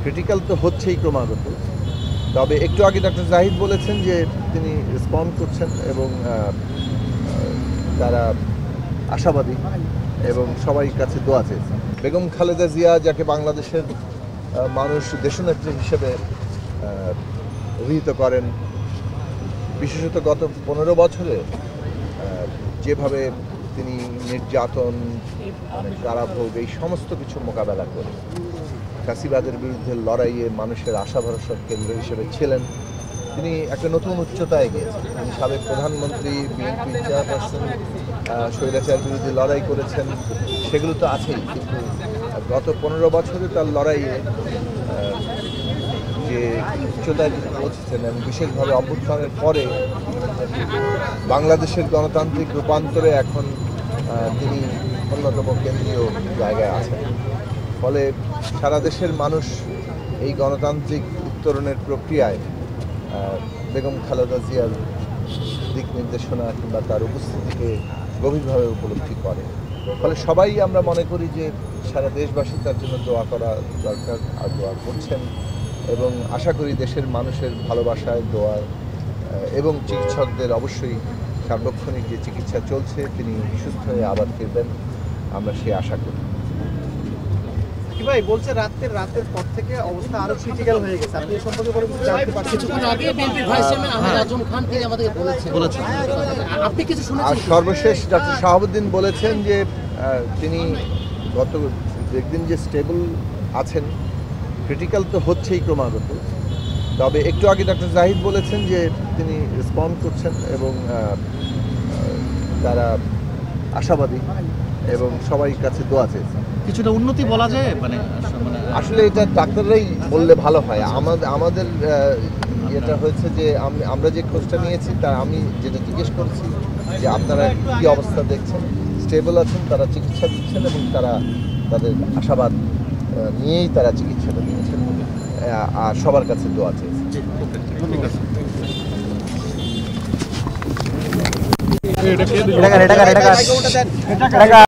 Critical তো হচ্ছেই ক্রমাগত। তবে একটু আগে ডক্টর জাহিদ বলেছেন যে তিনি রেসপন্ড করছেন এবং তারা আশাবাদী এবং সবাই কাছে দোয়া চেয়েছেন। বেগম খালেদা জিয়া, যাকে বাংলাদেশের মানুষ দেশনেত্রী হিসেবে অভিহিত করেন, বিশেষত গত 15 বছরে যেভাবে তিনি নির্যাতন, কারাভোগ, এই সমস্ত কিছু মোকাবেলা করে ফ্যাসিবাদের বিরুদ্ধে লড়াইয়ে মানুষের আশা ভরসার কেন্দ্র হিসেবে ছিলেন। তিনি একটা নতুন উচ্চতায় গিয়েছেন। তিনি সাবেক প্রধানমন্ত্রী, বিএনপি চেয়ারপারসন, স্বৈরাচার বিরুদ্ধে লড়াই করেছেন, সেগুলো তো আছেই, কিন্তু গত 15 বছরে তার লড়াইয়ে যে উচ্চতায় তিনি পৌঁছেছেন এবং বিশেষভাবে অভ্যুত্থানের পরে বাংলাদেশের গণতান্ত্রিক রূপান্তরে এখন তিনি অন্যতম কেন্দ্রীয় জায়গায় আছেন। ফলে সারা দেশের মানুষ এই গণতান্ত্রিক উত্তরণের প্রক্রিয়ায় বেগম খালেদা জিয়ার দিক নির্দেশনা কিংবা তার উপস্থিতিকে গভীরভাবে উপলব্ধি করে। ফলে সবাই আমরা মনে করি যে সারা দেশবাসী তার জন্য দোয়া করা দরকার, আর দোয়া করছেন, এবং আশা করি দেশের মানুষের ভালোবাসায়, দোয়া এবং চিকিৎসকদের অবশ্যই সার্বক্ষণিক যে চিকিৎসা চলছে, তিনি সুস্থ হয়ে আবার ফিরবেন, আমরা সে আশা করি। ভাই বলছে রাতের পর থেকে অবস্থা আরো ক্রিটিক্যাল হয়ে গেছে। আপনি এই সম্পর্কে বলে জানতে পারছেন? কিছুক্ষণ আগে বিএনপির ভাইস চেয়ারম্যান আমির আজম খান তিনি আমাদেরকে বলেছেন। আপনি কিছু শুনেছেন? আর সর্বশেষ ডক্টর শাহাবুদ্দিন বলেছেন যে তিনি গত একদিন যে স্টেবল আছেন, ক্রিটিক্যাল তো হচ্ছেই ক্রমাগত। তবে একটু আগে ডক্টর জাহিদ বলেছেন যে তিনি রেসপন্ড করছেন এবং তারা আশাবাদী এবং সবাই কাছে দোয়া চেয়েছেন। কিছুটা উন্নতি বলা যায়, মানে আসলে এটা ডাক্তাররাই বললে ভালো হয়। আমাদের এটা হয়েছে যে আমরা যে খোঁজটা নিয়েছি, তা আমি যেটা জিজ্ঞেস করছি যে আপনারা কী অবস্থা দেখছেন, স্টেবল আছেন, তারা চিকিৎসা দিচ্ছেন এবং তারা তাদের আশাবাদ নিয়েই তারা চিকিৎসাটা দিয়েছেন, আর সবার কাছে দোয়া চেয়েছেন।